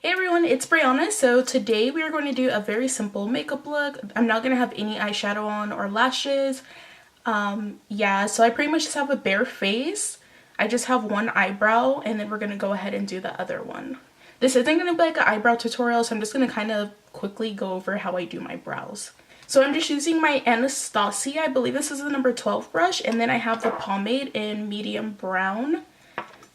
Hey everyone, it's Brianna. So today we are going to do a very simple makeup look. I'm not going to have any eyeshadow on or lashes. Yeah, so I pretty much just have a bare face. I just have one eyebrow and then we're going to go ahead and do the other one. This isn't going to be like an eyebrow tutorial, so I'm just going to kind of quickly go over how I do my brows. So I'm just using my Anastasia, I believe this is the number 12 brush, and then I have the pomade in medium brown.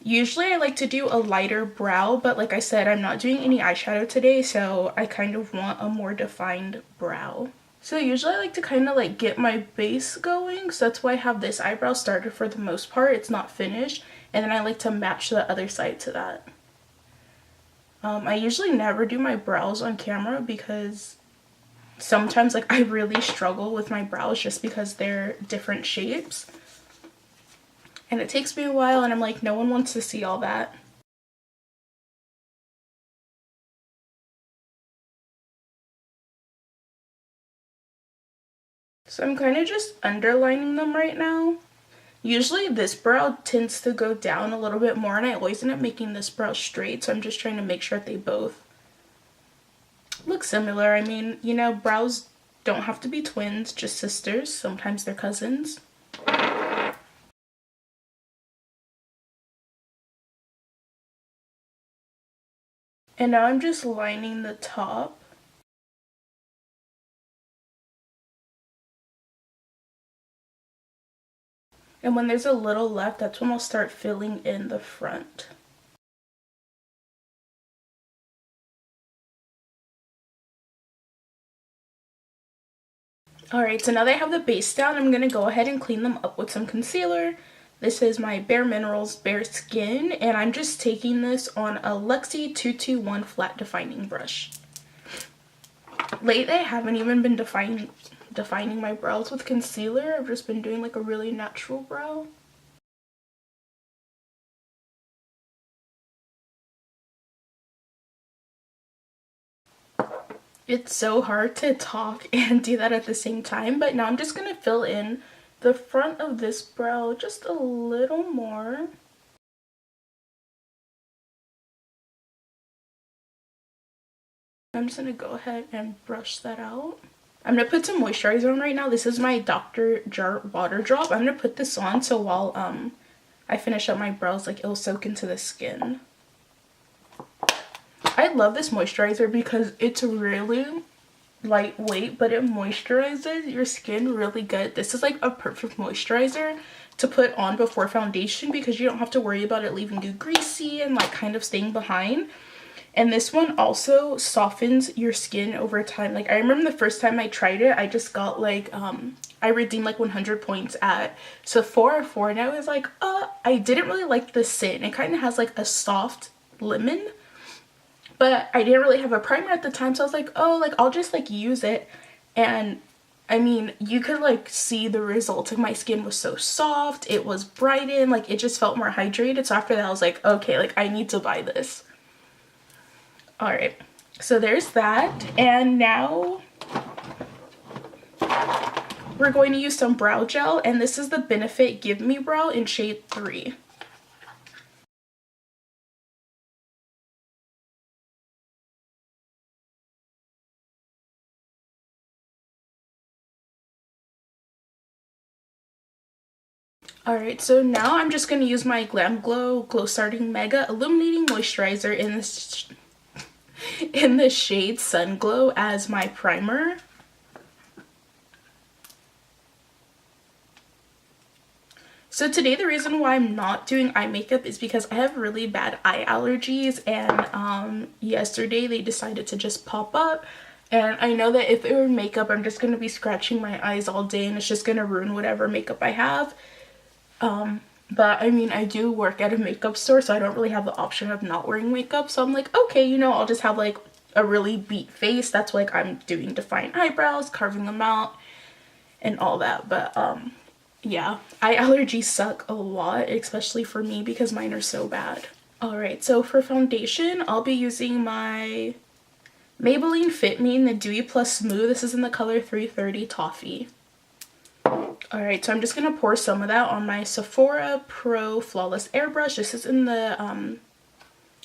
Usually I like to do a lighter brow, but like I said, I'm not doing any eyeshadow today, so I kind of want a more defined brow. So usually I like to kind of like get my base going, so that's why I have this eyebrow started for the most part. It's not finished, and then I like to match the other side to that. I usually never do my brows on camera because sometimes like I really struggle with my brows just because they're different shapes. And it takes me a while and I'm like, no one wants to see all that. So I'm kind of just underlining them right now. Usually this brow tends to go down a little bit more and I always end up making this brow straight. So I'm just trying to make sure that they both look similar. I mean, you know, brows don't have to be twins, just sisters. Sometimes they're cousins. And now I'm just lining the top. And when there's a little left, that's when I'll start filling in the front. Alright, so now that I have the base down, I'm going to go ahead and clean them up with some concealer. This is my Bareminerals Bare Skin, and I'm just taking this on a Luxie 221 flat defining brush. Lately, I haven't even been defining my brows with concealer. I've just been doing like a really natural brow. It's so hard to talk and do that at the same time, but now I'm just going to fill in the front of this brow just a little more. I'm just going to go ahead and brush that out. I'm going to put some moisturizer on right now. This is my Dr. Jart water drop. I'm going to put this on so while I finish up my brows, like it'll soak into the skin. I love this moisturizer because it's really lightweight, but it moisturizes your skin really good. This is like a perfect moisturizer to put on before foundation because you don't have to worry about it leaving you greasy and like kind of staying behind. And this one also softens your skin over time. Like I remember the first time I tried it, I just got like I redeemed like 100 points at Sephora for, and I was like, I didn't really like the scent. It kind of has like a soft lemon, but I didn't really have a primer at the time, so I was like, oh, like I'll just like use it. And I mean, you could like see the results. Like my skin was so soft, it was brightened, like it just felt more hydrated. So after that I was like, okay, like I need to buy this. All right, so there's that. And now we're going to use some brow gel, and this is the Benefit Give Me Brow in shade 3. Alright, so now I'm just going to use my Glam Glow Glow Starting Mega Illuminating Moisturizer in the shade Sun Glow as my primer. So today the reason why I'm not doing eye makeup is because I have really bad eye allergies, and yesterday they decided to just pop up. And I know that if it were makeup, I'm just going to be scratching my eyes all day and it's just going to ruin whatever makeup I have. But I mean, I do work at a makeup store, so I don't really have the option of not wearing makeup. So I'm like, okay, you know, I'll just have like a really beat face. That's like I'm doing defined eyebrows, carving them out and all that. But yeah, eye allergies suck a lot, especially for me because mine are so bad. Alright, so for foundation, I'll be using my Maybelline Fit Me in the Dewy Plus Smooth. This is in the color 330 Toffee. Alright, so I'm just going to pour some of that on my Sephora Pro Flawless Airbrush. This is in the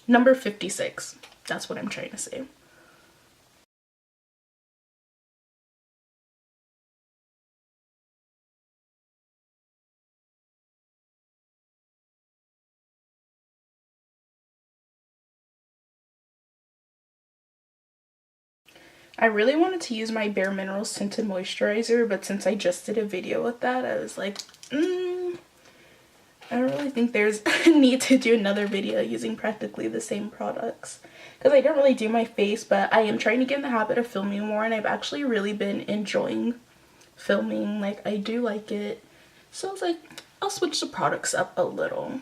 number 56. That's what I'm trying to say. I really wanted to use my Bareminerals tinted moisturizer, but since I just did a video with that, I was like, I don't really think there's a need to do another video using practically the same products. Because I don't really do my face, but I am trying to get in the habit of filming more, and I've actually really been enjoying filming. Like, I do like it. So I was like, I'll switch the products up a little.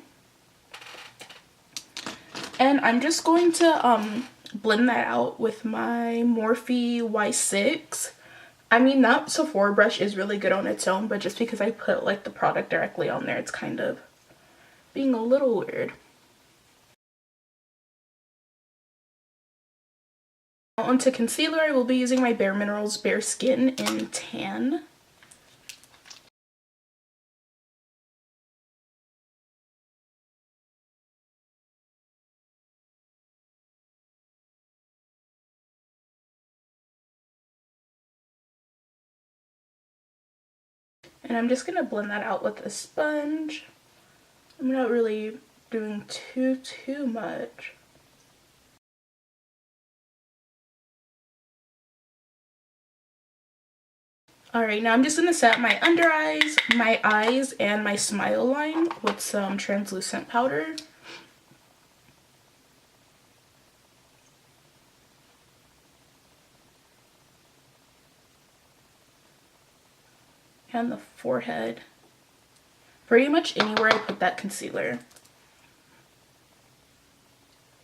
And I'm just going to blend that out with my Morphe Y6. I mean, that Sephora brush is really good on its own, but just because I put like the product directly on there, it's kind of being a little weird. Onto concealer, I will be using my Bareminerals Bare Skin in Tan. And I'm just going to blend that out with a sponge. I'm not really doing too much. Alright, now I'm just going to set my under eyes, my eyes, and my smile line with some translucent powder. And the forehead. Pretty much anywhere I put that concealer.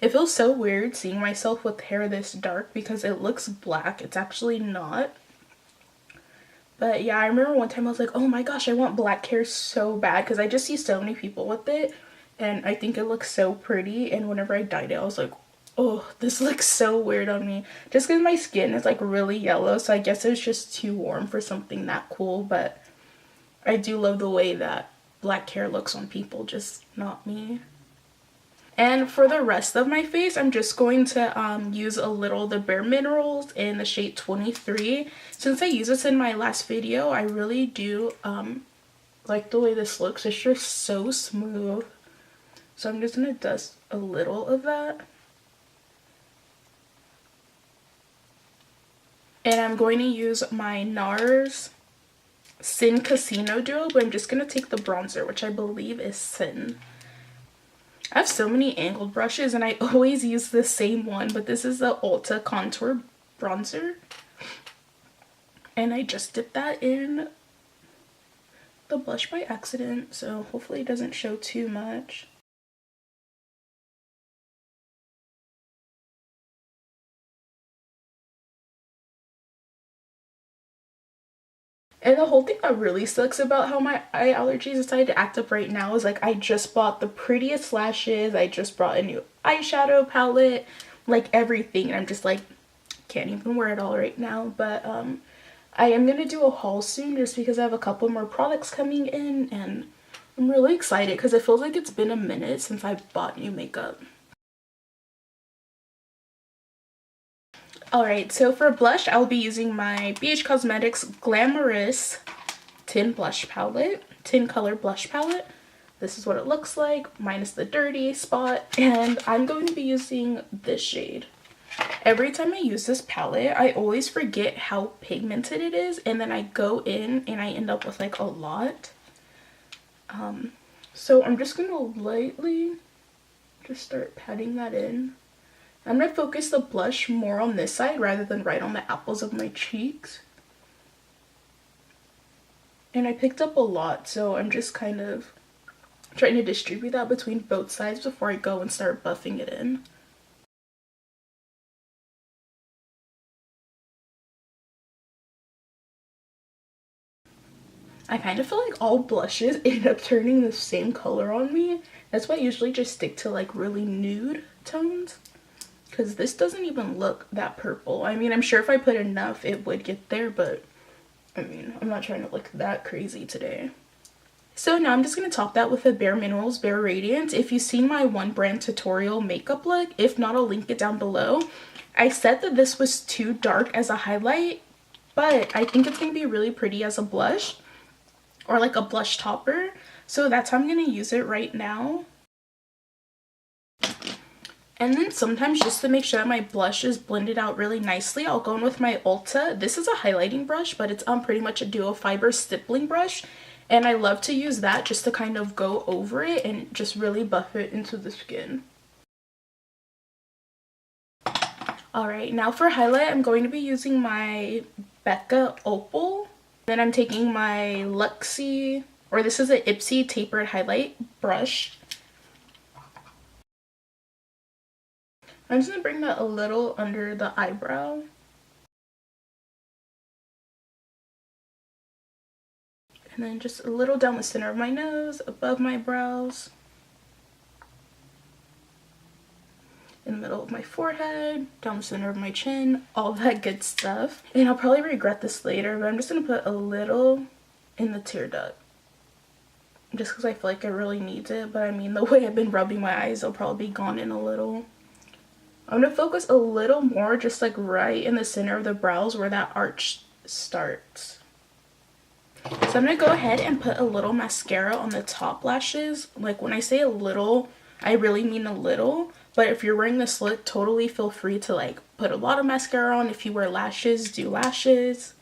It feels so weird seeing myself with hair this dark because it looks black. It's actually not. But yeah, I remember one time I was like, oh my gosh, I want black hair so bad because I just see so many people with it and I think it looks so pretty. And whenever I dyed it, I was like, oh, this looks so weird on me. Just because my skin is like really yellow, so I guess it was just too warm for something that cool. But I do love the way that black hair looks on people, just not me. And for the rest of my face, I'm just going to use a little the Bareminerals in the shade 23. Since I used this in my last video, I really do like the way this looks. It's just so smooth. So I'm just going to dust a little of that. And I'm going to use my NARS Sin Casino Duo, but I'm just going to take the bronzer, which I believe is Sin. I have so many angled brushes and I always use the same one, but this is the Ulta Contour Bronzer. And I just dipped that in the blush by accident, so hopefully it doesn't show too much. And the whole thing that really sucks about how my eye allergies decided to act up right now is like I just bought the prettiest lashes, I just brought a new eyeshadow palette, like everything, and I'm just like, can't even wear it all right now. But I am going to do a haul soon just because I have a couple more products coming in and I'm really excited because it feels like it's been a minute since I bought new makeup. Alright, so for blush, I'll be using my BH Cosmetics Glamorous Tin Blush Palette, Tin Color Blush Palette. This is what it looks like, minus the dirty spot, and I'm going to be using this shade. Every time I use this palette, I always forget how pigmented it is, and then I go in and I end up with like a lot. So I'm just going to lightly just start patting that in. I'm going to focus the blush more on this side rather than right on the apples of my cheeks. And I picked up a lot, so I'm just kind of trying to distribute that between both sides before I go and start buffing it in. I kind of feel like all blushes end up turning the same color on me. That's why I usually just stick to like really nude tones. Because this doesn't even look that purple. I mean, I'm sure if I put enough, it would get there, but I mean, I'm not trying to look that crazy today. So now I'm just going to top that with a Bareminerals Bare Radiance. If you've seen my one brand tutorial makeup look, if not, I'll link it down below. I said that this was too dark as a highlight, but I think it's going to be really pretty as a blush or like a blush topper. So that's how I'm going to use it right now. And then sometimes, just to make sure that my blush is blended out really nicely, I'll go in with my Ulta. This is a highlighting brush, but it's pretty much a duo fiber stippling brush. And I love to use that just to kind of go over it and just really buff it into the skin. Alright, now for highlight, I'm going to be using my Becca Opal. Then I'm taking my Luxie, or this is an Ipsy tapered highlight brush. I'm just going to bring that a little under the eyebrow. And then just a little down the center of my nose, above my brows. In the middle of my forehead, down the center of my chin, all that good stuff. And I'll probably regret this later, but I'm just going to put a little in the tear duct. Just because I feel like it really needs it, but I mean, the way I've been rubbing my eyes, they'll probably be gone in a little. I'm going to focus a little more just like right in the center of the brows where that arch starts. So I'm going to go ahead and put a little mascara on the top lashes. Like when I say a little, I really mean a little. But if you're wearing this look, totally feel free to like put a lot of mascara on. If you wear lashes, do lashes.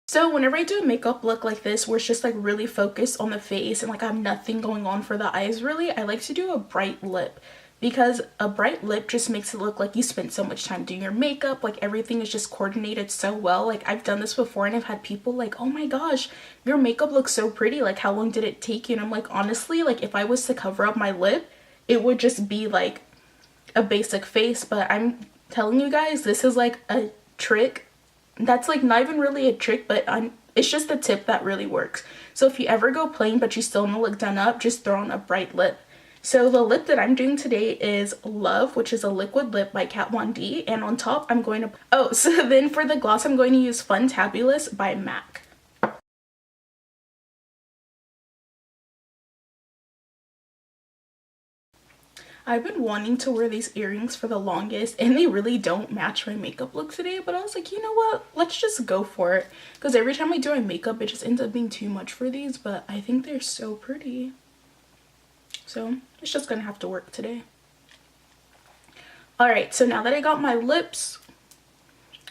So whenever I do a makeup look like this where it's just like really focused on the face and like I have nothing going on for the eyes really, I like to do a bright lip, because a bright lip just makes it look like you spent so much time doing your makeup, like everything is just coordinated so well. Like I've done this before and I've had people like, oh my gosh, your makeup looks so pretty, like how long did it take you? And I'm like, honestly, like if I was to cover up my lip, it would just be like a basic face. But I'm telling you guys, this is like a trick that's like not even really a trick, but it's just a tip that really works. So if you ever go plain but you still want to look done up, just throw on a bright lip. So the lip that I'm doing today is Love, which is a liquid lip by Kat Von D, and on top I'm going to so then for the gloss I'm going to use Funtabulous by MAC. I've been wanting to wear these earrings for the longest and they really don't match my makeup look today, but I was like, you know what, let's just go for it, because every time I do my makeup it just ends up being too much for these, but I think they're so pretty. So it's just gonna have to work today. Alright, so now that I got my lips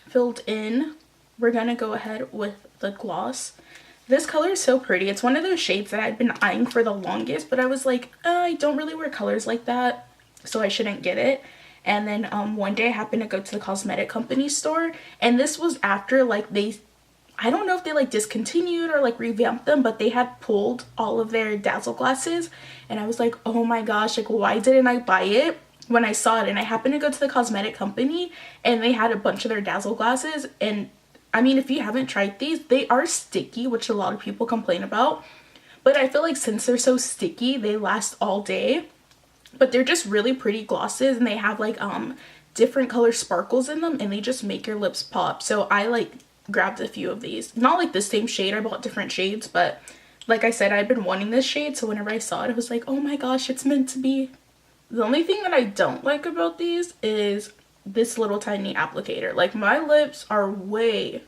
filled in, we're gonna go ahead with the gloss. This color is so pretty. It's one of those shades that I've been eyeing for the longest, but I was like, I don't really wear colors like that, so I shouldn't get it. And then one day I happened to go to the cosmetic company store, and this was after like I don't know if they like discontinued or like revamped them, but they had pulled all of their dazzleglasses, and I was like, oh my gosh, like why didn't I buy it when I saw it? And I happened to go to the cosmetic company and they had a bunch of their dazzleglasses, and I mean, if you haven't tried these, they are sticky, which a lot of people complain about. But I feel like since they're so sticky, they last all day. But they're just really pretty glosses, and they have like different color sparkles in them, and they just make your lips pop. So I like grabbed a few of these. Not like the same shade, I bought different shades, but like I said, I've been wanting this shade, so whenever I saw it, I was like, oh my gosh, it's meant to be. The only thing that I don't like about these is this little tiny applicator. Like my lips are way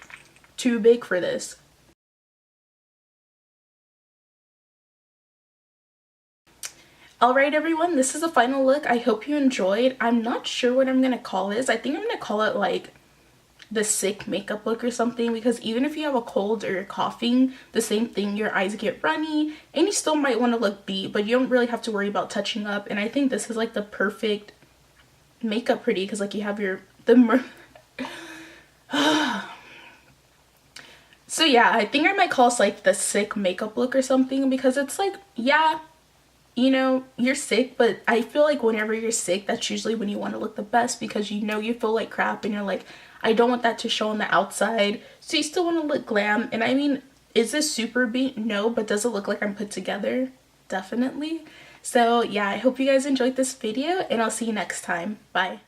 too big for this. Alright everyone, this is the final look. I hope you enjoyed. I'm not sure what I'm gonna call this. I think I'm gonna call it like the sick makeup look or something, because even if you have a cold or you're coughing, the same thing, your eyes get runny and you still might want to look beat, but you don't really have to worry about touching up. And I think this is like the perfect makeup pretty, because like you have so yeah, I think I might call this like the sick makeup look or something, because it's like, yeah, you know, you're sick, but I feel like whenever you're sick, that's usually when you want to look the best, because you know you feel like crap and you're like, I don't want that to show on the outside, so you still want to look glam. And I mean, is this super beat? No, but does it look like I'm put together? Definitely. So yeah, I hope you guys enjoyed this video and I'll see you next time. Bye.